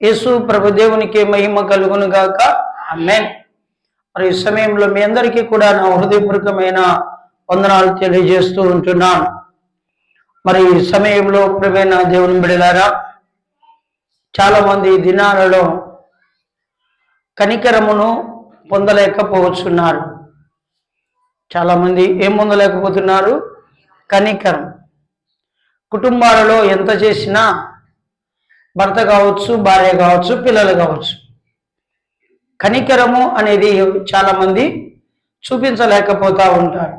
యేసు ప్రభు దేవునికి మహిమ కలుగును గాక. ఆమేన్. మరి ఈ సమయంలో మీ అందరికీ కూడా నా హృదయపూర్వకమైన వందనాలు తెలియజేస్తూ ఉంటున్నాను. మరి ఈ సమయంలో ప్రియమైన దేవుని బిడ్డలారా, చాలా మంది దినాలలో కనికరమును పొందలేకపోతున్నారు. చాలా మంది ఏం పొందలేకపోతున్నారు? కనికరం. కుటుంబాలలో ఎంత చేసినా, భర్త కావచ్చు, భార్య కావచ్చు, పిల్లలు కావచ్చు, కనికరము అనేది చాలా మంది చూపించలేకపోతూ ఉంటారు.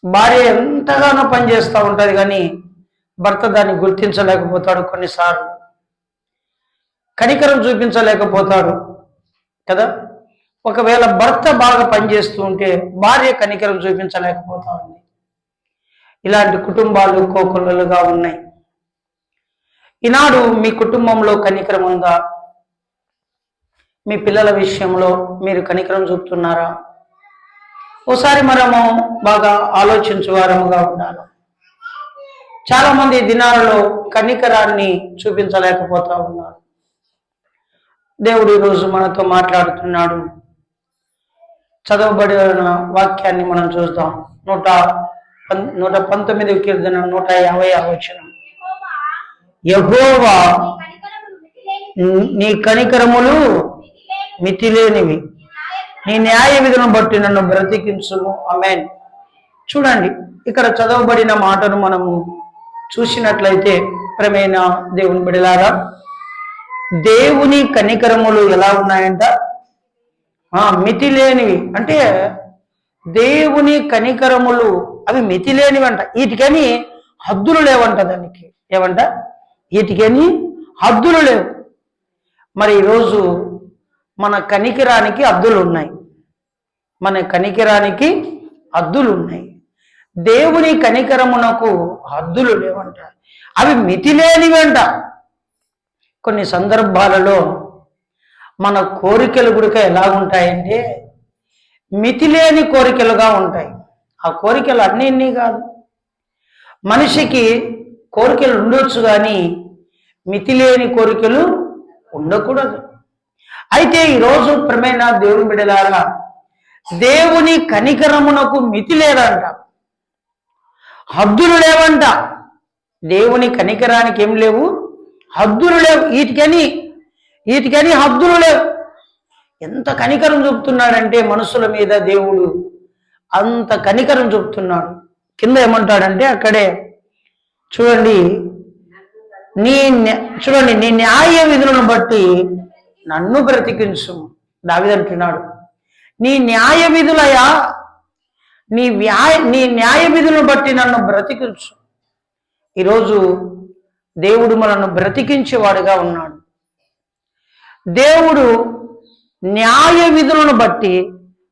భార్య ఎంతగానో పనిచేస్తూ ఉంటుంది, కానీ భర్త దాన్ని గుర్తించలేకపోతాడు. కొన్నిసార్లు కనికరం చూపించలేకపోతాడు కదా. ఒకవేళ భర్త బాగా పనిచేస్తూ ఉంటే భార్య కనికరం చూపించలేకపోతా ఉంది. ఇలాంటి కుటుంబాలు కోకొల్లలుగా ఉన్నాయి. ఈనాడు మీ కుటుంబంలో కనికరం ఉందా? మీ పిల్లల విషయంలో మీరు కనికరం చూపుతున్నారా? ఓసారి మనము బాగా ఆలోచించువారముగా ఉండాలి. చాలా మంది దినాలలో కనికరాన్ని చూపించలేకపోతా ఉన్నారు. దేవుడు ఈరోజు మనతో మాట్లాడుతున్నాడు. చదవబడిన వాక్యాన్ని మనం చూద్దాం. 119 కీర్తన 150వ వచనం. యెహోవా నీ కనికరములు మితిలేనివి, నీ న్యాయ విధులను బట్టి నన్ను బ్రతికించుము. ఆమేన్. చూడండి, ఇక్కడ చదవబడిన మాటను మనము చూసినట్లయితే ప్రియమైన దేవుని బిడ్డలారా, దేవుని కనికరములు ఎలా ఉన్నాయంట? మితిలేనివి. అంటే దేవుని కనికరములు అవి మితిలేనివి అంట. వీటికని హద్దులు లేవంట. దానికి ఏమంట? వీటికని హద్దులు లేవు. మరి ఈరోజు మన కనికరానికి హద్దులు ఉన్నాయి. మన కనికరానికి హద్దులు ఉన్నాయి. దేవుని కనికరమునకు హద్దులు లేవంట. అవి మితిలేనివంట. కొన్ని సందర్భాలలో మన కోరికలు కూడా ఎలా ఉంటాయంటే మితిలేని కోరికలుగా ఉంటాయి. ఆ కోరికలు అన్నీ కాదు. మనిషికి కోరికలు ఉండొచ్చు, కానీ మితిలేని కోరికలు ఉండకూడదు. అయితే ఈరోజు ప్రియమైన దేవుని బిడ్డలారా, దేవుని కనికరమునకు మితి లేదంట, హద్దులు లేవంట. దేవుని కనికరానికి ఏం లేవు? హద్దులు లేవు. వీటికని హద్దులు లేవు. ఎంత కనికరం చూపుతున్నాడంటే మనుషుల మీద దేవుడు అంత కనికరం చూపుతున్నాడు. కింద ఏమంటాడంటే అక్కడే చూడండి, నీ న్యాయ విధులను బట్టి నన్ను బ్రతికించు. దావీదు అంటున్నాడు, నీ న్యాయ విధులయా, నీ న్యాయ విధులను బట్టి నన్ను బ్రతికించు. ఈరోజు దేవుడు మనల్ని బ్రతికించేవాడుగా ఉన్నాడు. దేవుడు న్యాయ విధులను బట్టి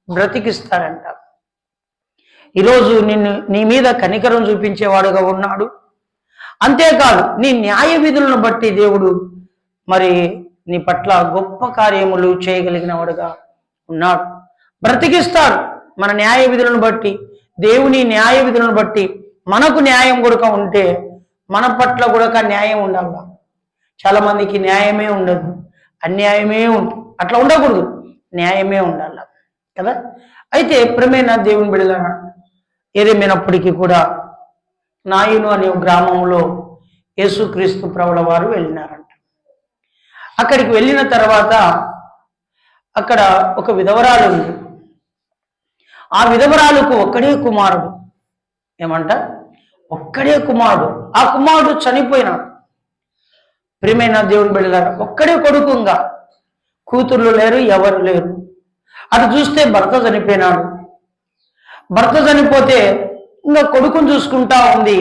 బ్రతికిస్తాడంట. ఈరోజు నీ మీద కనికరం చూపించేవాడుగా ఉన్నాడు. అంతేకాదు, నీ న్యాయ విధులను బట్టి దేవుడు మరి నీ పట్ల గొప్ప కార్యములు చేయగలిగిన వాడుగా ఉన్నాడు. బ్రతికిస్తాడు. మన న్యాయ విధులను బట్టి, దేవుని న్యాయ విధులను బట్టి మనకు న్యాయం కూడా ఉంటే మన పట్ల కూడా న్యాయం ఉండాలి. చాలా మందికి న్యాయమే ఉండదు, అన్యాయమే ఉంటుంది. అట్లా ఉండకూడదు, న్యాయమే ఉండాలి కదా. అయితే ప్రియమైన దేవుని బిడ్డలారా, ఏదేమైనప్పటికీ కూడా నాయును అనే గ్రామంలో యేసుక్రీస్తు ప్రభుల వారు వెళ్ళినారంట. అక్కడికి వెళ్ళిన తర్వాత అక్కడ ఒక విధవరాలు ఉంది. ఆ విధవరాలకు ఒక్కడే కుమారుడు. ఏమంట? ఒక్కడే కుమారుడు. ఆ కుమారుడు చనిపోయినాడు. ప్రియమైన దేవుని బిడ్డలారా, ఒక్కడే కొడుకుంగా, కూతుర్లు లేరు, ఎవరు లేరు. అటు చూస్తే భర్త చనిపోయినాడు. భర్త చనిపోతే ఇంకా కొడుకుని చూసుకుంటా ఉంది.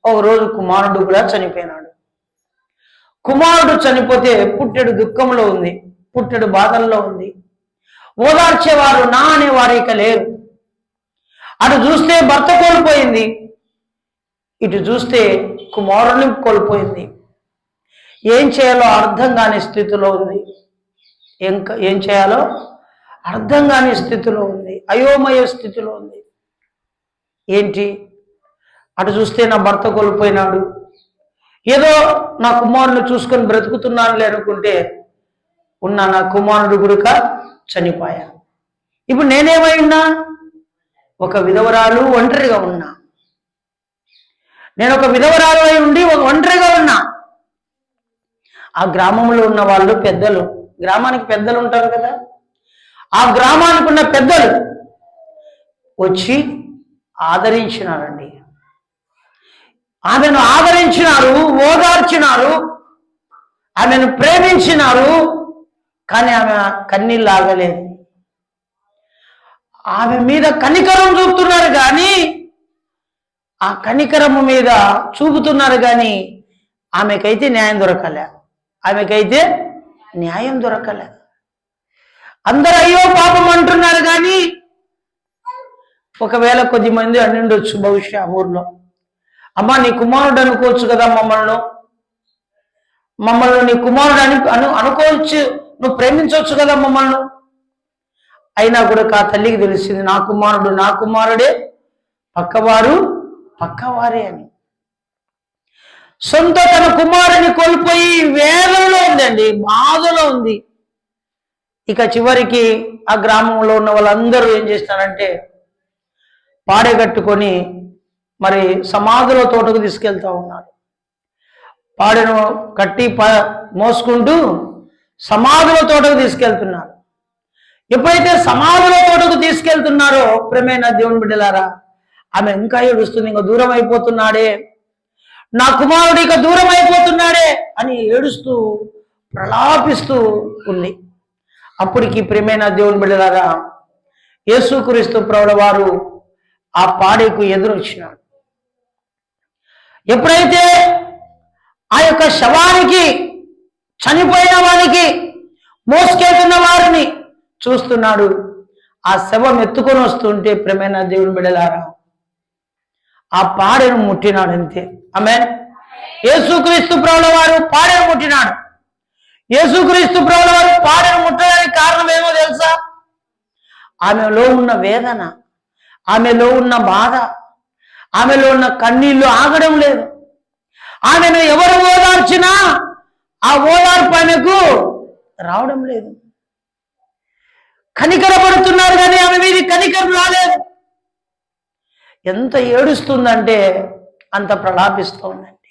ఒక రోజు కుమారుడు కూడా చనిపోయినాడు. కుమారుడు చనిపోతే పుట్టెడు దుఃఖంలో ఉంది, పుట్టెడు బాధల్లో ఉంది. ఓదార్చేవారు నా అనేవారు ఇక లేరు. అటు చూస్తే భర్త కోల్పోయింది, ఇటు చూస్తే కుమారుని కోల్పోయింది. ఏం చేయాలో అర్థం కాని స్థితిలో ఉంది. ఏం చేయాలో అర్థం కాని స్థితిలో ఉంది, అయోమయ స్థితిలో ఉంది. ఏంటి? అటు చూస్తే నా భర్త కోల్పోయినాడు, ఏదో నా కుమారుని చూసుకొని బ్రతుకుతున్నానులే అనుకుంటే ఉన్న నా కుమారుడు గురుక చనిపోయా. ఇప్పుడు నేనేమై ఉన్నా? ఒక విధవరాలు, ఒంటరిగా ఉన్నా. నేను ఒక విధవరాలు అయి ఉండి ఒక ఒంటరిగా ఉన్నా. ఆ గ్రామంలో ఉన్న వాళ్ళు పెద్దలు, గ్రామానికి పెద్దలు ఉంటారు కదా, ఆ గ్రామానికి ఉన్న పెద్దలు వచ్చి ఆదరించినారండి. ఆమెను ఆదరించినారు, ఓదార్చినారు, ఆమెను ప్రేమించినారు. కానీ ఆమె కన్నీళ్ళు ఆగలేదు. ఆమె మీద కనికరం చూపుతున్నారు కానీ, ఆ కనికరము మీద చూపుతున్నారు కానీ ఆమెకైతే న్యాయం దొరకలే. ఆమెకైతే న్యాయం దొరకలే. అందరూ అయ్యో పాపం అంటున్నారు కానీ, ఒకవేళ కొద్దిమంది అనిండొచ్చు బహుశా ఊర్లో, అమ్మా నీ కుమారుడు అనుకోవచ్చు కదా, మమ్మల్ని నీ కుమారుడు అనుకోవచ్చు, నువ్వు ప్రేమించవచ్చు కదా మమ్మల్ని. అయినా కూడా ఆ తల్లికి తెలిసింది నా కుమారుడు నా కుమారుడే, పక్కవారు పక్కవారే అని. సొంత తన కుమారుని కోల్పోయి వేదనలో ఉందండి, బాధలో ఉంది. ఇక చివరికి ఆ గ్రామంలో ఉన్న వాళ్ళందరూ ఏం చేస్తారంటే పాడే కట్టుకొని మరి సమాధుల తోటకు తీసుకెళ్తా ఉన్నారు. పాడెను కట్టి మోసుకుంటూ సమాధుల తోటకు తీసుకెళ్తున్నారు. ఎప్పుడైతే సమాధుల తోటకు తీసుకెళ్తున్నారో ప్రేమైన దేవుని బిడ్డలారా, ఆమె ఇంకా ఏడుస్తుంది. ఇంకా దూరం అయిపోతున్నాడే నా కుమారుడు, ఇక దూరం అయిపోతున్నాడే అని ఏడుస్తూ ప్రలాపిస్తూ ఉంది. అప్పటికి ప్రేమైన దేవుని బిడ్డలారా, యేసుక్రీస్తు ప్రభువు వారు ఆ పాడేకు ఎదురొచ్చినాడు. ఎప్పుడైతే ఆ యొక్క శవానికి, చనిపోయిన వారికి మోసుకెళ్తున్న వారిని చూస్తున్నాడు, ఆ శవం ఎత్తుకొని వస్తుంటే ప్రేమైన దేవుని బిడ్డలారా, ఆ పాడెను ముట్టినాడు అంతే. ఆమేన్. యేసుక్రీస్తు ప్రభువు వారు పాడెను ముట్టినాడు. యేసుక్రీస్తు ప్రభువు వారు పాడెను ముట్టడానికి కారణం ఏమో తెలుసా? ఆమెలో ఉన్న వేదన, ఆమెలో ఉన్న బాధ, ఆమెలో ఉన్న కన్నీళ్లు ఆగడం లేదు. ఆమెను ఎవరు ఓదార్చినా ఆ ఓదార్పు ఆమెకు రావడం లేదు. కనికరపడుతున్నారు కానీ ఆమె మీద కనికరం రాలేదు. ఎంత ఏడుస్తుందంటే అంత ప్రలాపిస్తూ ఉందండి.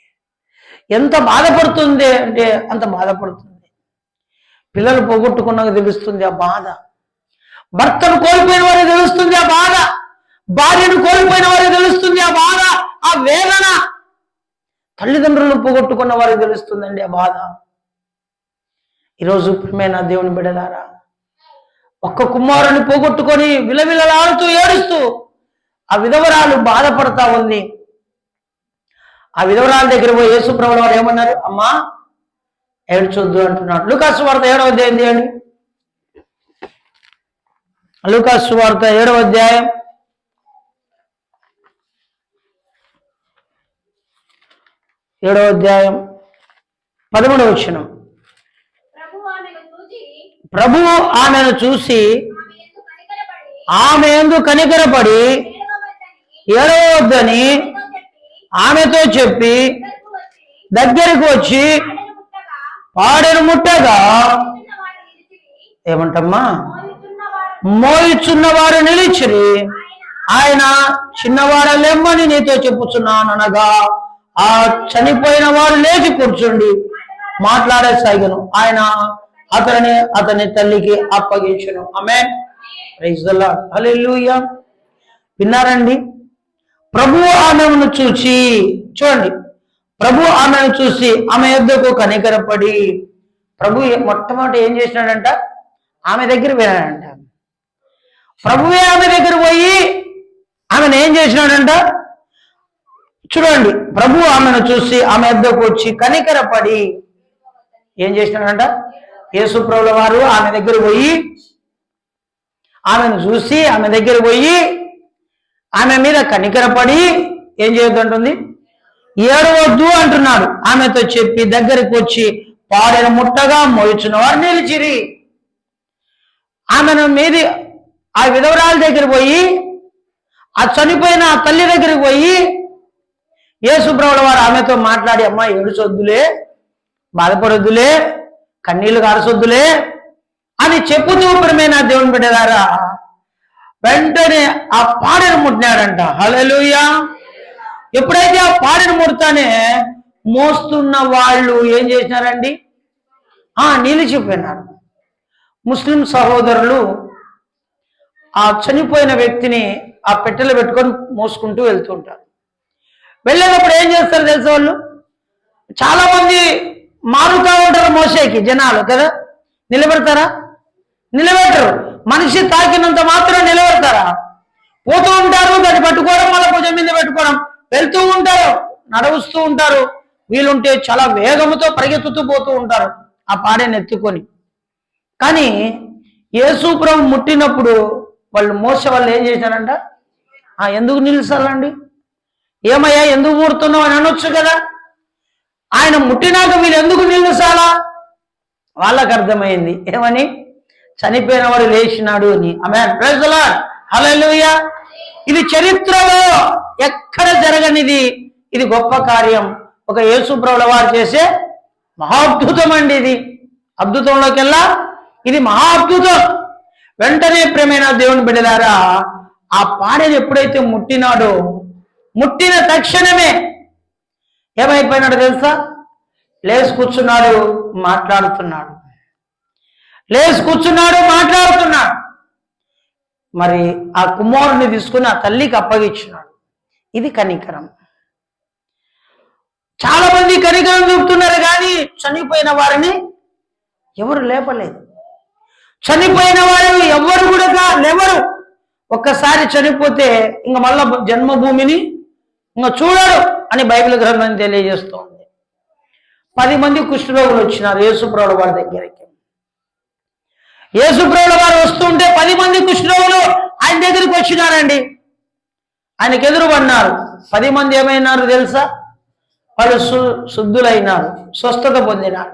ఎంత బాధపడుతుంది అంటే అంత బాధపడుతుంది. పిల్లలు పోగొట్టుకున్నాక తెలుస్తుంది ఆ బాధ. భర్తను కోల్పోయిన వారికి తెలుస్తుంది ఆ బాధ. భార్యను కోల్పోయిన వారికి తెలుస్తుంది ఆ బాధ, ఆ వేదన. తల్లిదండ్రులను పోగొట్టుకున్న వారికి తెలుస్తుందండి ఆ బాధ. ఈరోజు ప్రియమైన దేవుని బిడ్డలారా, ఒక్క కుమారుని పోగొట్టుకొని విలవిలలాడుతూ ఏడుస్తూ ఆ విధవరాలు బాధపడతా ఉంది. ఆ విధవరాల దగ్గర పోయి యేసు ప్రభువు వారు ఏమన్నారు? అమ్మా ఏడ్చొద్దు అంటున్నాడు. లూకాసు వార్త 7వ అధ్యాయం చేయండి. లూకాసు వార్త 7వ అధ్యాయం 13వ వచనం. ప్రభువు ఆమెను చూసి ఆమె యందు కనికరపడి ఏడవద్దని ఆమెతో చెప్పి దగ్గరికి వచ్చి పాడెను ముట్టగా ఏమంటమ్మా? మోయిచున్న వారు నిలిచిరి. ఆయన చిన్నవాడ లెమ్మని నీతో చెప్పుచున్నాను అనగా ఆ చనిపోయిన వారు లేచి కూర్చుండి మాట్లాడసాగను. ఆయన అతని తల్లికి అప్పగించును. Amen. Praise the lord. Hallelujah. విన్నారండి? ప్రభువు ఆమెను చూసి, చూడండి, ప్రభు ఆమెను చూసి ఆమె యొద్దకు కనికరపడి, ప్రభు మొట్టమొదటి ఏం చేసినాడంట? ఆమె దగ్గర వెళ్ళాడంట. ప్రభువే ఆమె దగ్గర పోయి ఆమెను ఏం చేసినాడంట? చూడండి, ప్రభు ఆమెను చూసి ఆమె యొద్దకు వచ్చి కనికరపడి ఏం చేసినాడంట? యేసు ప్రభువు వారు ఆమె దగ్గర పోయి, ఆమెను చూసి ఆమె దగ్గర పోయి ఆమె మీద కనికరపడి ఏం చేయొద్దంటుంది? ఏడవద్దు అంటున్నాడు. ఆమెతో చెప్పి దగ్గరికి వచ్చి పాడెను ముట్టగా మోయిచున్న వారు నిలిచిరి. ఆమెను మీది ఆ విధవరాల దగ్గర పోయి, ఆ చనిపోయిన ఆ తల్లి దగ్గరికి పోయి యేసుప్రభుల వారు ఆమెతో మాట్లాడి, అమ్మా ఏడుచొద్దులే, బాధపడొద్దులే, కన్నీళ్లు కారసొద్దులే అని చెప్పుతూ ప్రియమైన దేవుని బిడ్డలారా వెంటనే ఆ పాడెను ముట్టినాడంట. హల్లెలూయా. ఎప్పుడైతే ఆ పాడెను ముడతానే మోస్తున్న వాళ్ళు ఏం చేసినారండి? నిలిచిపోయినారు. ముస్లిం సహోదరులు ఆ చనిపోయిన వ్యక్తిని ఆ పెట్టెలో పెట్టుకొని మోసుకుంటూ వెళ్తుంటారు. వెళ్ళేటప్పుడు ఏం చేస్తారు తెలుసా? వాళ్ళు చాలా మంది మారుతా ఉంటారు మోసేకి జనాలు కదా. నిలబెడతారా? నిలబెట్టరు. మనిషి తాకినంత మాత్రం నిలబెడతారా? పోతూ ఉంటారు, దాన్ని పట్టుకోవడం, మళ్ళీ భుజం మీద పెట్టుకోవడం, వెళ్తూ ఉంటారు, నడుస్తూ ఉంటారు. వీలుంటే చాలా వేగముతో పరిగెత్తుతూ పోతూ ఉంటారు ఆ పాడెని ఎత్తుకొని. కానీ యేసు ప్రభు ముట్టినప్పుడు వాళ్ళు మోసే వాళ్ళు ఏం చేశారంట? ఎందుకు నిలుస్తారండి? ఏమయ్యా ఎందుకు ముడుతున్నావు అని అనొచ్చు కదా. ఆయన ముట్టినాక వీళ్ళు ఎందుకు నిలుస్తాలా? వాళ్ళకు అర్థమైంది ఏమని? చనిపోయిన వాడు లేచినాడు అని. Amen. Praise the lord. Hallelujah. ఇది చరిత్రలో ఎక్కడ జరగనిది. ఇది గొప్ప కార్యం. ఒక యేసు ప్రభుల వారు చేసే మహాద్భుతం అండి. ఇది అద్భుతంలోకెల్లా ఇది మహా అద్భుతం. వెంటనే ప్రియమైన దేవుని బిడ్డలారా ఆ పాడెని ఎప్పుడైతే ముట్టినాడో ముట్టిన తక్షణమే ఏమైపోయినాడు తెలుసా? లేచి కూర్చున్నాడు, మాట్లాడుతున్నాడు. లేచి కూర్చున్నాడు, మాట్లాడుతున్నాడు. మరి ఆ కుమారుని తీసుకుని ఆ తల్లికి అప్పగించినాడు. ఇది కనికరం. చాలా మంది కనికరం చూపుతున్నారు కానీ చనిపోయిన వారిని ఎవరు లేపలేదు. చనిపోయిన వారు ఎవరు కూడా లేవరు. ఒక్కసారి చనిపోతే ఇంక మళ్ళా జన్మభూమిని ఇంకా చూడరు అని బైబిల్ గ్రంథం తెలియజేస్తోంది. 10 మంది కుష్ఠరోగులు వచ్చినారు యేసుప్రభుల వారి దగ్గరికి. యేసుప్రభుల వారు వస్తుంటే 10 మంది కుష్ఠరోగులు ఆయన దగ్గరికి వచ్చినారండి. ఆయనకు ఎదురు పడినారు. 10 మంది ఏమైనారు తెలుసా? వాళ్ళు శుద్ధులైనారు, స్వస్థత పొందినారు,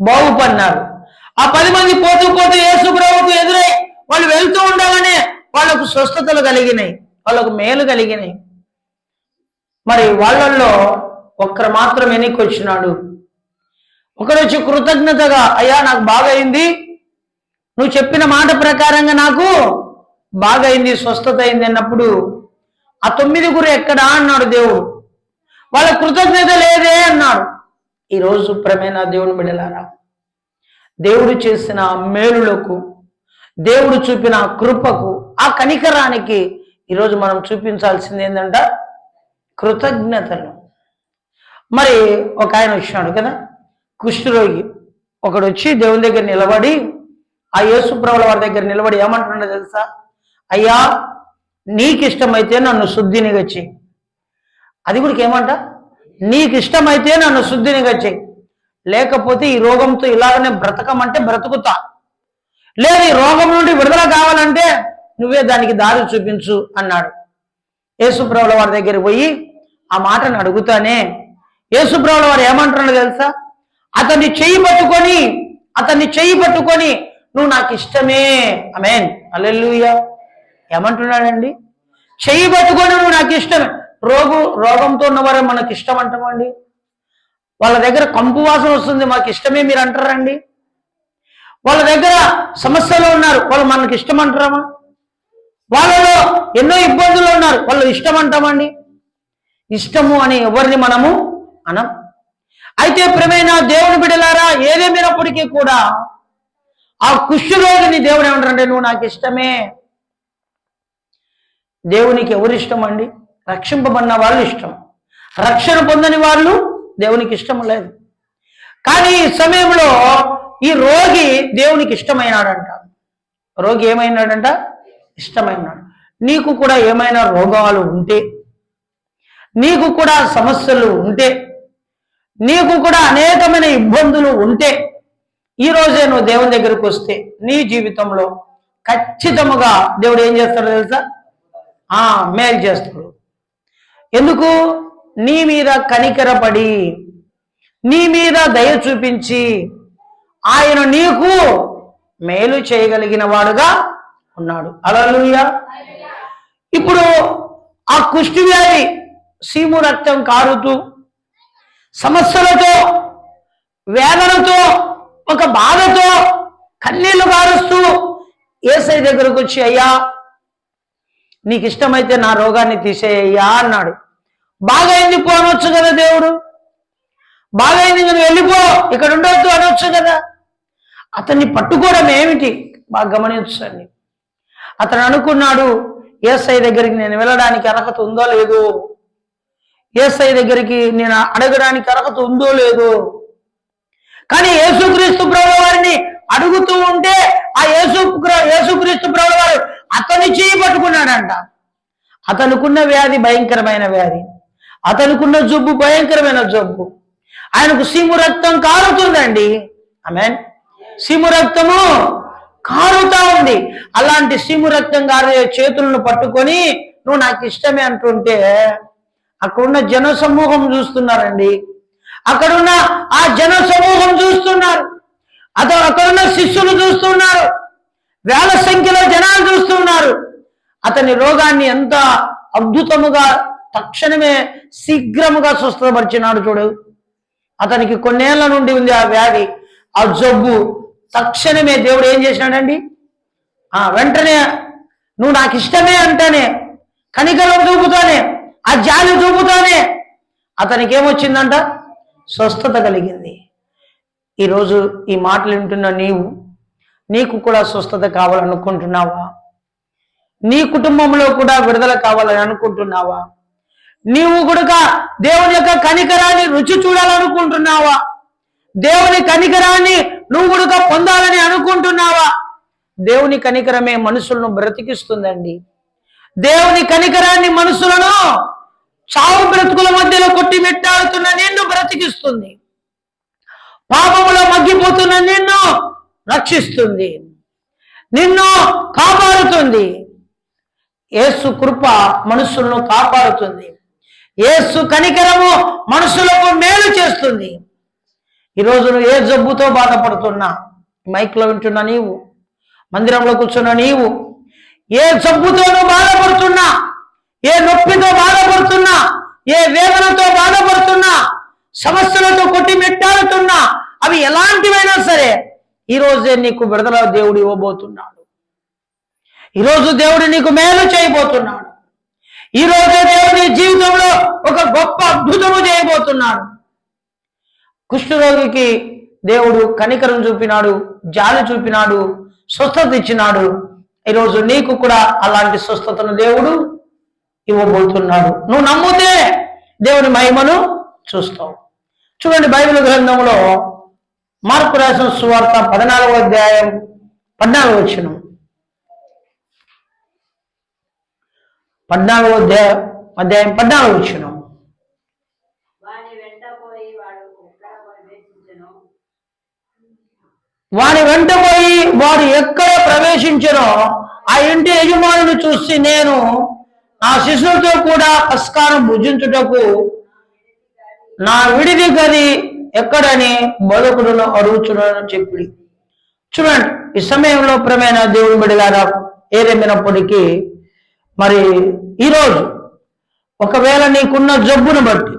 బాగుపడినారు. ఆ 10 మంది పోతూ పోతూ యేసుప్రభుకు ఎదురై వాళ్ళు వెళ్తూ ఉండగానే వాళ్ళకు స్వస్థతలు కలిగినాయి, వాళ్ళకు మేలు కలిగినాయి. మరి వాళ్ళల్లో ఒక్కరు మాత్రం వెనక్కి వచ్చినాడు. ఒకడు వచ్చి కృతజ్ఞతగా, అయ్యా నాకు బాగైంది, నువ్వు చెప్పిన మాట ప్రకారంగా నాకు బాగైంది, స్వస్థత అయింది అన్నప్పుడు ఆ 9 ఎక్కడా అన్నాడు దేవుడు. వాళ్ళ కృతజ్ఞత లేదే అన్నాడు. ఈరోజు ప్రియమైన దేవుని బిడ్డలారా దేవుడు చేసిన మేలులకు, దేవుడు చూపిన కృపకు, ఆ కనికరానికి ఈరోజు మనం చూపించాల్సింది ఏంటంట? కృతజ్ఞతలు. మరి ఒక ఆయన వచ్చినాడు కదా, కుష్ఠరోగి. ఒకడు వచ్చి దేవుని దగ్గర నిలబడి ఆ యేసుప్రభుల వారి దగ్గర నిలబడి ఏమంటున్నాడో తెలుసా? అయ్యా నీకు ఇష్టమైతే నన్ను శుద్ధినిగా చెయ్యి. అది కూడా ఏమంట? నీకు ఇష్టమైతే నన్ను శుద్ధినిగా చెయ్యి, లేకపోతే ఈ రోగంతో ఇలాగనే బ్రతకమంటే బ్రతుకుతా, లేదు ఈ రోగం నుండి విడుదల కావాలంటే నువ్వే దానికి దారి చూపించు అన్నాడు. యేసుప్రభుల వారి దగ్గర పోయి ఆ మాటను అడుగుతానే యేసుప్రభుల వారు ఏమంటున్నాడు తెలుసా? అతన్ని చెయ్యి పట్టుకొని నువ్వు నాకు ఇష్టమే. ఆమేన్. హల్లెలూయా. ఏమంటున్నాడండి? చెయ్యి పట్టుకొని నువ్వు నాకు ఇష్టమే. రోగంతో ఉన్నవారే మనకి ఇష్టం అంటామండి? వాళ్ళ దగ్గర కంపు వాసన వస్తుంది, మాకు ఇష్టమే మీరు అంటారండి? వాళ్ళ దగ్గర సమస్యలు ఉన్నారు, వాళ్ళు మనకి ఇష్టం అంటారమా? వాళ్ళలో ఎన్నో ఇబ్బందులు ఉన్నారు, వాళ్ళు ఇష్టం అంటామండి? ఇష్టము అని ఎవరిని మనము అనం. అయితే ప్రియమైన దేవుని బిడ్డలారా ఏదేమైనప్పటికీ కూడా ఆ కుష్ఠరోగిని దేవుడు ఏమంటారంటే నువ్వు నాకు ఇష్టమే. దేవునికి ఎవరు ఇష్టం అండి? రక్షింపబడిన వాళ్ళు ఇష్టం, రక్షణ పొందని వాళ్ళు దేవునికి ఇష్టం లేదు. కానీ ఈ సమయంలో ఈ రోగి దేవునికి ఇష్టమైనాడంట. రోగి ఏమైనాడంట? ఇష్టమైనాడు. నీకు కూడా ఏమైనా రోగాలు ఉంటే, నీకు కూడా సమస్యలు ఉంటే, నీకు కూడా అనేకమైన ఇబ్బందులు ఉంటే ఈరోజే నువ్వు దేవుని దగ్గరికి వస్తే నీ జీవితంలో ఖచ్చితంగా దేవుడు ఏం చేస్తాడో తెలుసా? మేలు చేస్తాడు. ఎందుకు? నీ మీద కనికరపడి, నీ మీద దయ చూపించి ఆయన నీకు మేలు చేయగలిగిన వాడుగా ఉన్నాడు. హల్లెలూయా. ఇప్పుడు ఆ కుష్ఠవ్యాధి సీము రక్తం కారుతూ సమస్యలతో వేదనతో ఒక బాధతో కన్నీళ్లు కారుస్తూ యేసయ్య దగ్గరకు వచ్చి, అయ్యా నీకు ఇష్టమైతే నా రోగాన్ని తీసేయ్యా అన్నాడు. బాగైంది పో అనొచ్చు కదా దేవుడు, బాగైంది నువ్వు వెళ్ళిపో ఇక్కడ ఉండొద్దు అనొచ్చు కదా. అతన్ని పట్టుకోవడం ఏమిటి బాగా గమనించండి. అతను అనుకున్నాడు, యేసయ్య దగ్గరికి నేను వెళ్ళడానికి అర్హత ఉందో లేదో, యేసయ్య దగ్గరికి నేను అడగడానికి అర్హత ఉందో లేదో. కానీ యేసుక్రీస్తు ప్రభువు వారిని అడుగుతూ ఉంటే ఆ యేసుక్రీస్తు ప్రభువు వారు అతని చేయి పట్టుకున్నాడంట. అతనుకున్న వ్యాధి భయంకరమైన వ్యాధి, అతనుకున్న జబ్బు భయంకరమైన జబ్బు. ఆయనకు సీము రక్తం కారుతుందండి. ఆమేన్. సీము రక్తము కారుతా ఉంది. అలాంటి సీము రక్తం కారే చేతులను పట్టుకొని నువ్వు నాకు ఇష్టమే అంటుంటే అక్కడున్న జన సమూహం చూస్తున్నారండి. అక్కడున్న ఆ జన సమూహం చూస్తున్నారు, అక్కడున్న శిష్యులు చూస్తున్నారు, వేల సంఖ్యలో జనాలు చూస్తున్నారు. అతని రోగాన్ని ఎంత అద్భుతముగా తక్షణమే శీఘ్రముగా స్వస్థపరిచినాడు చూడు. అతనికి కొన్నేళ్ల నుండి ఉంది ఆ వ్యాధి, ఆ జబ్బు. తక్షణమే దేవుడు ఏం చేసినాడండి, వెంటనే నువ్వు నాకు ఇష్టమే అంటానే, కనికరం చూపుతానే, ఆ జాలి చూపుతానే అతనికి ఏమొచ్చిందంట, స్వస్థత కలిగింది. ఈరోజు ఈ మాటలు వింటున్న నీకు కూడా స్వస్థత కావాలనుకుంటున్నావా? నీ కుటుంబంలో కూడా విడుదల కావాలని అనుకుంటున్నావా? నీవు కూడా దేవుని యొక్క కనికరాన్ని రుచి చూడాలనుకుంటున్నావా? దేవుని కనికరాన్ని నువ్వు కూడా పొందాలని అనుకుంటున్నావా? దేవుని కనికరమే మనుషులను బ్రతికిస్తుందండి. దేవుని కనికరాన్ని మనుషులను చావు బ్రతుకుల మధ్యలో కొట్టిమెట్టాడుతున్న నిన్ను బ్రతికిస్తుంది. పాపములో మగ్గిపోతున్న నిన్ను రక్షిస్తుంది, నిన్ను కాపాడుతుంది. యేసు కృప మనుషులను కాపాడుతుంది. యేసు కనికరము మనుషులకు మేలు చేస్తుంది. ఈరోజు నువ్వు ఏ జబ్బుతో బాధపడుతున్నా, మైక్లో వింటున్నా నీవు, మందిరంలో కూర్చున్న నీవు, ఏ జబ్బుతో నువ్వు బాధపడుతున్నా, ఏ నొప్పితో బాధపడుతున్నా, ఏ వేదనతో బాధపడుతున్నా, సమస్యలతో కొట్టిమెట్టాడుతున్నా, అవి ఎలాంటివైనా సరే ఈరోజే నీకు విడుదల దేవుడు ఇవ్వబోతున్నాడు. ఈరోజు దేవుడు నీకు మేలు చేయబోతున్నాడు. ఈరోజే దేవుడి జీవితంలో ఒక గొప్ప అద్భుతము చేయబోతున్నాడు. కుష్ఠరోగికి దేవుడు కనికరం చూపినాడు, జాలి చూపినాడు, స్వస్థత ఇచ్చినాడు. ఈరోజు నీకు కూడా అలాంటి స్వస్థతను దేవుడు ఇవ్వబోతున్నాడు. నువ్వు నమ్మితే దేవుని మహిమను చూస్తావు. చూడండి, బైబిల్ గ్రంథంలో మార్కు రాసిన సువార్త 14వ అధ్యాయం 14వ వచనం. 14వ అధ్యాయం 14వ వచనం. వాని వెంట పోయి వాడు ఎక్కడ ప్రవేశించనో ఆ ఇంటి యజమానుని చూసి, నేను నా శిష్యులతో కూడా పస్కాను భుజించుటకు నా విడిది గది ఎక్కడని బోధకుడును అడుగుచున్నాను చెప్పి. చూడండి, ఈ సమయంలో ప్రేమైన దేవుని బిడ్డలారా, ఏదేమైనప్పటికీ మరి ఈరోజు ఒకవేళ నీకున్న జబ్బును బట్టి,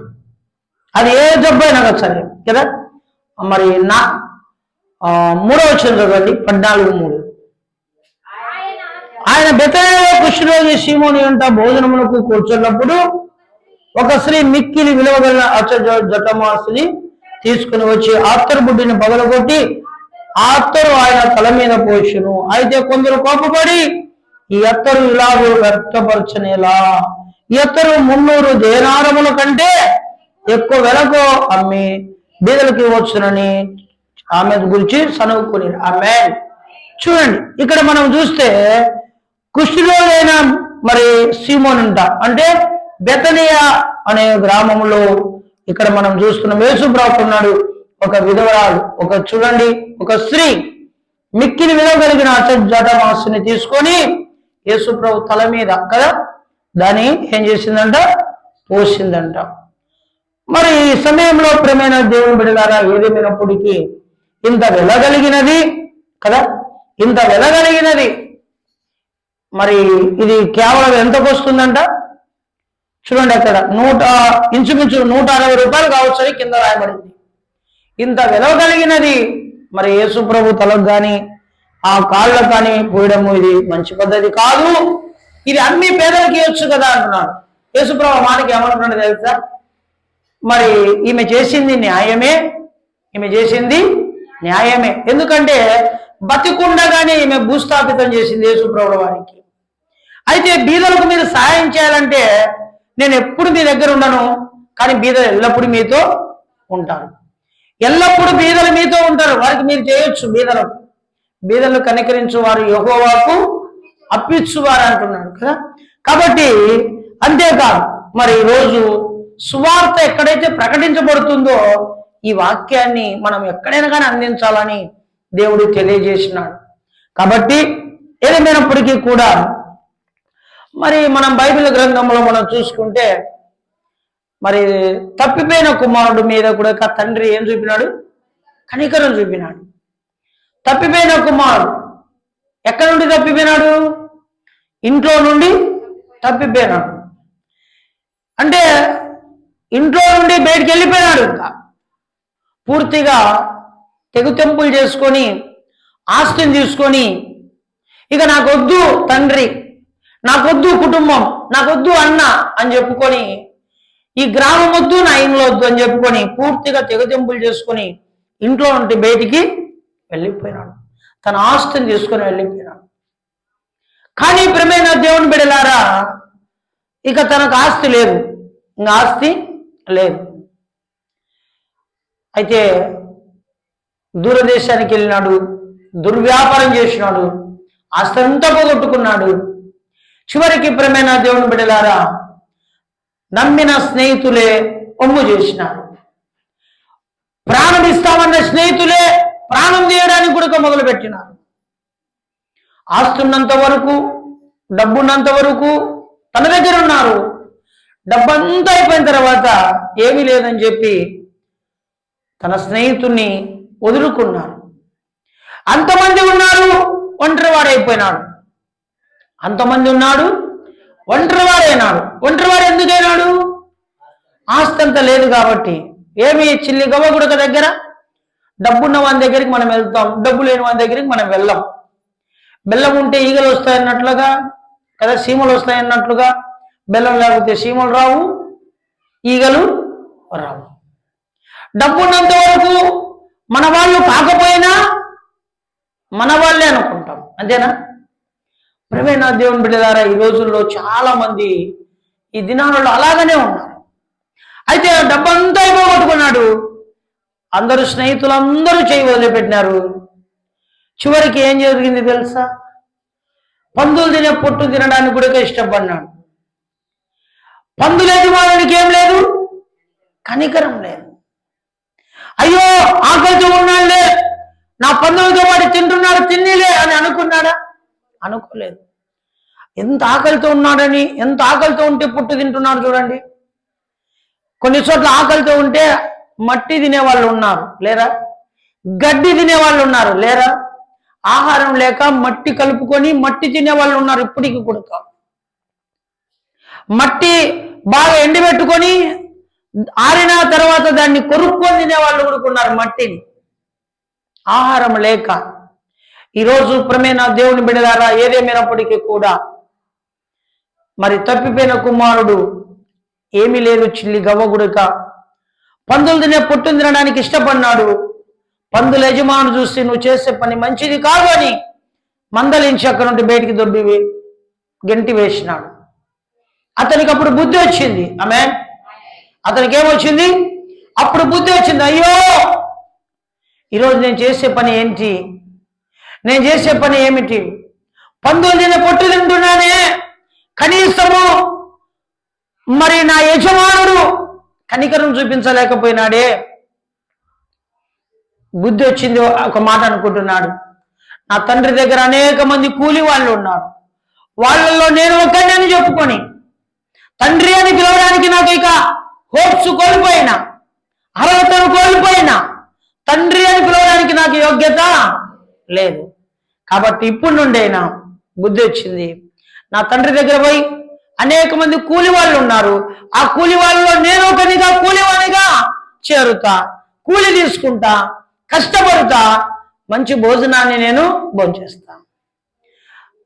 అది ఏ జబ్బు అయినా సరే కదా, మరి 3వ వచనం చదవండి, 14:3. ఆయన బెతనియలో కుష్ఠరోగి సీమోను వెంట భోజనములకు కూర్చున్నప్పుడు ఒక స్త్రీ మిక్కిలి విలువగల జటమాసుని తీసుకుని వచ్చి అత్తరు బుడ్డిని పగలగొట్టి ఆ అత్తరు ఆయన తల మీద పోషును. అయితే కొందరు కోపపడి, ఈ అత్తరు ఇలాగూ వ్యక్తపరచనేలా, ఈ అత్తరు 300 దేనారముల కంటే ఎక్కువ వెలకు అమ్మి బీదలకు ఇవ్వచ్చునని ఆమె గురించి సనువుకుని. ఆమె చూడండి, ఇక్కడ మనం చూస్తే కుష్ఠరోగైన మరి సీమోనంట, అంటే బెతనియా అనే గ్రామంలో ఇక్కడ మనం చూస్తున్నాం. యేసుప్రభు ఉన్నాడు, ఒక విధవరాలు, చూడండి ఒక స్త్రీ మిక్కిలి విలువ కలిగిన జటమాసుని తీసుకొని యేసుప్రభు తల మీద కదా దాన్ని ఏం చేసిందంట, పోసిందంట. మరి ఈ సమయంలో ప్రేమైన దేవుని బిడ్డలారా, ఏదేమైనప్పటికీ ఇంత వెలగలిగినది కదా, ఇంత వెలగలిగినది మరి ఇది కేవలం ఎంతకు వస్తుందంట, చూడండి అక్కడ ఇంచుమించు 160 రూపాయలు కావచ్చు కింద రాయబడింది. ఇంత విలువ కలిగినది మరి యేసు ప్రభు తలకు కానీ ఆ కాళ్ళకు కానీ పోయడము ఇది మంచి పద్ధతి కాదు, ఇది అన్ని పేదలకి ఇవ్వచ్చు కదా అంటున్నాడు. యేసు ప్రభు మాటకి ఏమంటున్నాడు తెలుసా? మరి ఈమె చేసింది న్యాయమే, ఈమె చేసింది న్యాయమే. ఎందుకంటే బతికుండగానే ఈమె భూస్థాపితం చేసింది యేసు ప్రభుల వారికి. అయితే బీదలకు మీరు సహాయం చేయాలంటే నేను ఎప్పుడు మీ దగ్గర ఉండను, కానీ బీదలు ఎల్లప్పుడూ మీతో ఉంటారు. ఎల్లప్పుడూ బీదలు మీతో ఉంటారు, వారికి మీరు చేయొచ్చు. బీదలు కనికరించు వారు యెహోవాకు అప్పిచ్చువారు అంటున్నాడు కదా. కాబట్టి అంతేకాదు, మరి ఈరోజు సువార్త ఎక్కడైతే ప్రకటించబడుతుందో ఈ వాక్యాన్ని మనం ఎక్కడైనా కానీ అందించాలని దేవుడు తెలియజేసినాడు. కాబట్టి ఏదేమైనప్పటికీ కూడా మరి మనం బైబిల్ గ్రంథంలో మనం చూసుకుంటే మరి తప్పిపోయిన కుమారుడు మీద కూడా తండ్రి ఏం చూపినాడు? కనికరం చూపినాడు. తప్పిపోయిన కుమారుడు ఎక్కడి నుండి తప్పిపోయినాడు? ఇంట్లో నుండి తప్పిపోయినాడు. అంటే ఇంట్లో నుండి బయటికి వెళ్ళిపోయినాడు. ఇంకా పూర్తిగా తెగుతెంపులు చేసుకొని ఆస్తిని తీసుకొని ఇక నాకొద్దు తండ్రి, నాకొద్దు కుటుంబం, నాకొద్దు అన్న అని చెప్పుకొని, ఈ గ్రామం వద్దు, నా ఇంట్లో వద్దు అని చెప్పుకొని పూర్తిగా తెగుతెంపులు చేసుకొని ఇంట్లో నుండి బయటికి వెళ్ళిపోయినాడు. తన ఆస్తిని తీసుకొని వెళ్ళిపోయినాడు. కానీ ప్రియమైన దేవుని బిడ్డలారా, ఇక తనకు ఆస్తి లేదు, ఇంకా ఆస్తి లేదు. అయితే దూరదేశానికి వెళ్ళినాడు, దుర్వ్యాపారం చేసినాడు, ఆస్తి అంతా పోగొట్టుకున్నాడు. చివరికి ప్రియమైన దేవుని బిడ్డలారా, నమ్మిన స్నేహితులే ఒమ్ము చేసినారు. ప్రాణం ఇస్తామన్న స్నేహితులే ప్రాణం తీయడానికి కూడా మొదలుపెట్టినారు. ఆస్తున్నంత వరకు, డబ్బున్నంత వరకు తన దగ్గర ఉన్నారు. డబ్బంతా అయిపోయిన తర్వాత ఏమీ లేదని చెప్పి తన స్నేహితుణ్ణి వదులుకున్నారు. అంతమంది ఉన్నారు, ఒంటరివాడైపోయినాడు. అంతమంది ఉన్నాడు, ఒంటరివాడైనాడు. ఒంటరివాడు ఎందుకైనాడు? ఆస్తి అంత లేదు కాబట్టి. ఏమి చిల్లి గవ్వగుడక దగ్గర డబ్బున్న వాని దగ్గరికి మనం వెళ్తాం, డబ్బు లేని వాని దగ్గరికి మనం వెళ్ళాం. బెల్లం ఉంటే ఈగలు వస్తాయన్నట్లుగా కదా, సీమలు వస్తాయన్నట్లుగా బెల్లం లేకపోతే సీమలు రావు, ఈగలు రావు. డబ్బున్నంత వరకు మన వాళ్ళు కాకపోయినా మన వాళ్ళే అనుకుంటాం, అంతేనా? ప్రియమైన దేవుని బిడ్డలారా, ఈ రోజుల్లో చాలా మంది ఈ దినాలలో అలాగనే ఉన్నారు. అయితే డబ్బంతా అయిపోగొట్టుకున్నాడు. అందరూ స్నేహితులు అందరూ చేయి వదిలిపెట్టినారు. చివరికి ఏం జరిగింది తెలుసా? పందులు తినే పొట్టు తినడానికి కూడా ఇష్టపడినాడు. పందుల యజమానునికి ఏం లేదు? కనికరం లేదు. అయ్యో ఆకలితో ఉన్నాడులే, నా పందులతో పాటు తింటున్నాడు, తిన్నిలే అని అనుకున్నాడా? అనుకోలేదు. ఎంత ఆకలితో ఉన్నాడని, ఎంత ఆకలితో ఉంటే పుట్టు తింటున్నాడు చూడండి. కొన్ని చోట్ల ఆకలితో ఉంటే మట్టి తినేవాళ్ళు ఉన్నారు లేరా? గడ్డి తినేవాళ్ళు ఉన్నారు లేరా? ఆహారం లేక మట్టి కలుపుకొని మట్టి తినేవాళ్ళు ఉన్నారు ఇప్పటికి కూడా. మట్టి బాగా ఎండబెట్టుకొని ఆరిన తర్వాత దాన్ని కొరుక్కొని తినేవాళ్ళు కూడా ఉన్నారు మట్టిని, ఆహారం లేక. ఈరోజు ప్రియమైన దేవుని బిడ్డలారా, ఏదేమైనప్పటికీ కూడా మరి తప్పిపోయిన కుమారుడు ఏమీ లేదు, చిల్లి గవ్వగుడక పందులు తినే పొట్టును తినడానికి ఇష్టపడినాడు. పందుల యజమాను చూసి నువ్వు చేసే పని మంచిది కాదు అని మందలించి అక్కడ నుండి బయటికి దొబ్బి గెంటి వేసినాడు. అతనికి అప్పుడు బుద్ధి వచ్చింది. ఆమేన్. అతనికి ఏమొచ్చింది? అప్పుడు బుద్ధి వచ్చింది. అయ్యో, ఈరోజు నేను చేసే పని ఏంటి? నేను చేసే పని ఏమిటి? పందులు తినే పొట్టు తింటున్నానే, కనీసము మరి నా యజమానుడు కనికరం చూపించలేకపోయినాడే. బుద్ధి వచ్చింది. ఒక మాట అనుకుంటున్నాడు, నా తండ్రి దగ్గర అనేక మంది కూలి వాళ్ళు ఉన్నారు, వాళ్ళల్లో నేను ఒక్కడిని అని చెప్పుకొని తండ్రి అని పిలవడానికి నాకు ఇక హోప్స్ కోల్పోయినా, అర్హతను కోల్పోయినా, తండ్రి అని పిలవడానికి నాకు యోగ్యత లేదు. కాబట్టి ఇప్పుడు నుండైనా బుద్ధి వచ్చింది, నా తండ్రి దగ్గర పోయి అనేక మంది కూలి వాళ్ళు ఉన్నారు. ఆ కూలి వాళ్ళలో నేను ఒకనిగా కూలివానిగా చేరుతా, కూలి తీసుకుంటా, కష్టపడతా, మంచి భోజనాన్ని నేను భోంచేస్తా.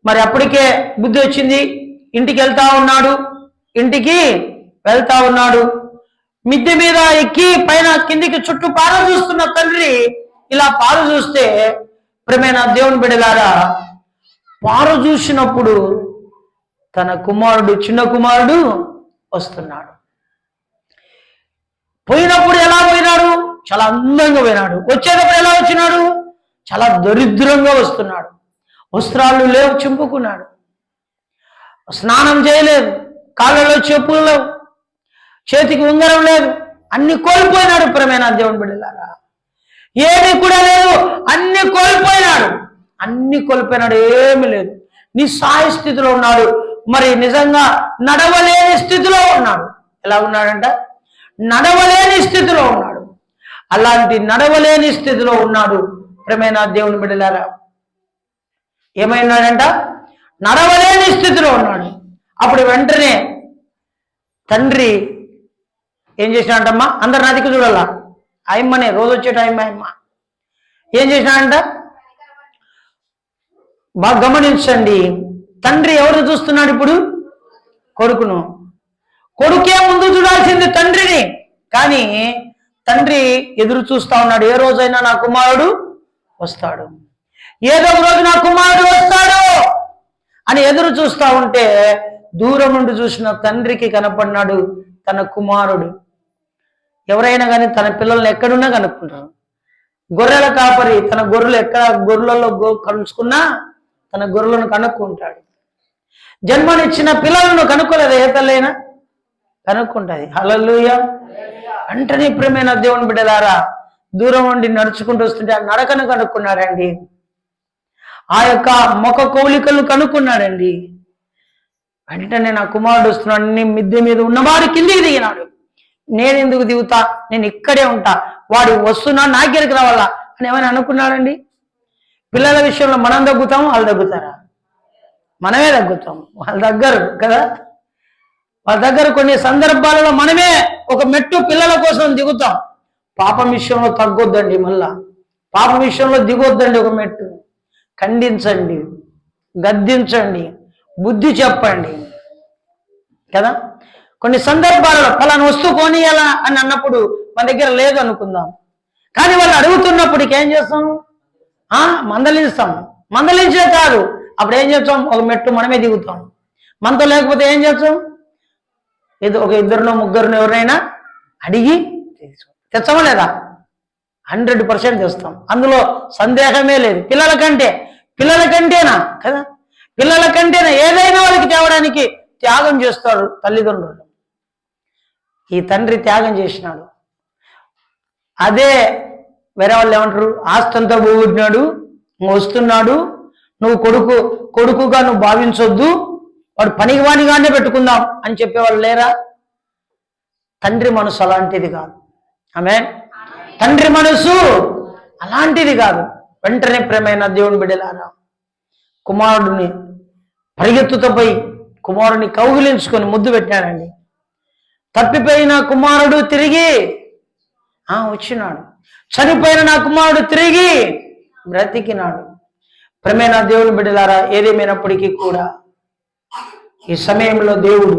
మరి అప్పటికే బుద్ధి వచ్చింది. ఇంటికి వెళ్తా ఉన్నాడు. మిద్దె మీద ఎక్కి పైన కిందికి చుట్టూ పార చూస్తున్న తండ్రి ఇలా పార చూస్తే, ప్రియమైన దేవుని బిడ్డలారా, పార చూసినప్పుడు తన చిన్న కుమారుడు వస్తున్నాడు. పోయినప్పుడు ఎలా పోయినాడు? చాలా అందంగా పోయినాడు. వచ్చేటప్పుడు ఎలా వచ్చినాడు? చాలా దరిద్రంగా వస్తున్నాడు. వస్త్రాలు లేవు, చింపుకున్నాడు. స్నానం చేయలేదు, కాళ్ళలో చెప్పులు లేవు, చేతికి ఉంగరం లేదు, అన్ని కోల్పోయినాడు. ప్రియమైన దేవుని బిడ్డలారా, ఏమీ కూడా లేదు, అన్ని కోల్పోయినాడు. ఏమీ లేదు, నిస్సహాయ స్థితిలో ఉన్నాడు. మరి నిజంగా నడవలేని స్థితిలో ఉన్నాడు. ఎలా ఉన్నాడంట? నడవలేని స్థితిలో ఉన్నాడు. అలాంటి నడవలేని స్థితిలో ఉన్నాడు. ప్రియమైన దేవుని బిడ్డలారా, ఏమైనాడంట? నడవలేని స్థితిలో ఉన్నాడు. అప్పుడు వెంటనే తండ్రి ఏం చేసినాడంటమ్మా? అందరు నదికి చూడాల, ఆయమ్మనే రోజు వచ్చేట ఆయమ్మ ఏం చేసినాడంట? బాగా గమనించండి. తండ్రి ఎవరు చూస్తున్నాడు ఇప్పుడు? కొడుకును. కొడుకే ముందు చూడాల్సింది తండ్రిని, కానీ తండ్రి ఎదురు చూస్తా ఉన్నాడు. ఏ రోజైనా నా కుమారుడు వస్తాడు, ఏదో ఒక రోజు నా కుమారుడు వస్తాడు అని ఎదురు చూస్తా ఉంటే, దూరం నుండి చూసిన తండ్రికి కనపడినాడు తన కుమారుడు. ఎవరైనా కానీ తన పిల్లల్ని ఎక్కడున్నా కనుక్కుంటారు. గొర్రెల కాపరి తన గొర్రెలు గొర్రెలలో కలుసుకున్నా తన గొర్రెలను కనుక్కుంటాడు. జన్మనిచ్చిన పిల్లలను కనుక్కోలేదు, ఏ తల్లైనా కనుక్కుంటుంది. హల్లెలూయా. వెంటనే ప్రియమైన దేవుని బిడ్డలారా, దూరం నుండి నడుచుకుంటూ వస్తుంటే ఆ నడకను కనుక్కున్నాడండి. ఆ యొక్క ముఖ కౌలికలను కనుక్కున్నాడండి. వెంటనే నా కుమారుడు వస్తున్నాడు, మిద్దె మీద ఉన్నవాడు కిందికి దిగినాడు. నేను ఎందుకు దిగుతా, నేను ఇక్కడే ఉంటా, వాడు వస్తున్నా నా దగ్గరికి రావాలా అని ఏమైనా అనుకున్నాడండి? పిల్లల విషయంలో మనం తగ్గుతాము, వాళ్ళు తగ్గుతారా? మనమే తగ్గుతాం, వాళ్ళ దగ్గర కదా. వాళ్ళ దగ్గర కొన్ని సందర్భాలలో మనమే ఒక మెట్టు పిల్లల కోసం దిగుతాం. పాపం విషయంలో తగ్గొద్దండి, మళ్ళా పాపం విషయంలో దిగొద్దండి. ఒక మెట్టు ఖండించండి, గద్దించండి, బుద్ధి చెప్పండి కదా. కొన్ని సందర్భాలలో పలానా వస్తువు కొనియాలా అని అన్నప్పుడు మన దగ్గర లేదు అనుకుందాం, కానీ వాళ్ళు అడుగుతున్నప్పటికి ఏం చేస్తాం? మందలిస్తాం. మందలించే కాదు, అప్పుడు ఏం చేస్తాం? ఒక మెట్టు మనమే దిగుతాం. మనతో లేకపోతే ఏం చేస్తాం? ఏదో ఒక ఇద్దరునో ముగ్గురునో ఎవరినైనా అడిగి తెచ్చమా లేదా? 100% తెస్తాం, అందులో సందేహమే లేదు. పిల్లల కంటేనా కదా, పిల్లల కంటేనా ఏదైనా వాళ్ళకి తేవడానికి త్యాగం చేస్తారు తల్లిదండ్రులు. ఈ తండ్రి త్యాగం చేసినాడు. అదే వేరే వాళ్ళు ఏమంటారు? ఆస్తంతా పోగొట్టినాడు, వస్తున్నాడు, నువ్వు కొడుకుగా నువ్వు భావించొద్దు, వాడు పనికివానిగానే పెట్టుకుందాం అని చెప్పేవాళ్ళు లేరా? తండ్రి మనసు అలాంటిది కాదు. ఆమేన్. తండ్రి మనసు అలాంటిది కాదు. వెంటనే ప్రేమైన దేవుని బిడ్డలారా, కుమారుడిని పరిగెత్తుతో పోయి కుమారుడిని కౌగిలించుకొని ముద్దు పెట్టాడండి. తప్పిపోయిన కుమారుడు తిరిగి వచ్చినాడు. చనిపోయిన నా కుమారుడు తిరిగి బ్రతికినాడు. ప్రేమైన దేవుని బిడ్డలారా, ఏదేమైనప్పటికీ కూడా ఈ సమయంలో దేవుడు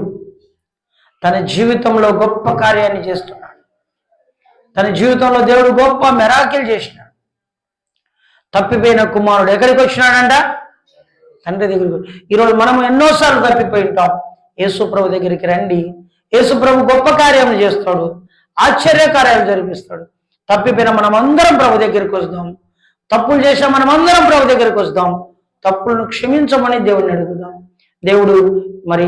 తన జీవితంలో గొప్ప కార్యాన్ని చేస్తున్నాడు. తన జీవితంలో దేవుడు గొప్ప మిరాకిల్ చేసినాడు. తప్పిపోయిన కుమారుడు ఎక్కడికి వచ్చినాడంట? తండ్రి దగ్గరికి. ఈరోజు మనం ఎన్నోసార్లు తప్పిపోయి ఉంటాం. యేసు ప్రభు దగ్గరికి రండి. యేసు ప్రభు గొప్ప కార్యం చేస్తాడు, ఆశ్చర్య కార్యాలు జరిపిస్తాడు. తప్పిపోయిన మనం అందరం ప్రభు దగ్గరికి వస్తాం. తప్పులు చేసిన మనం అందరం ప్రభు దగ్గరికి వస్తాం. తప్పులను క్షమించమని దేవుడిని అడుగుదాం. దేవుడు మరి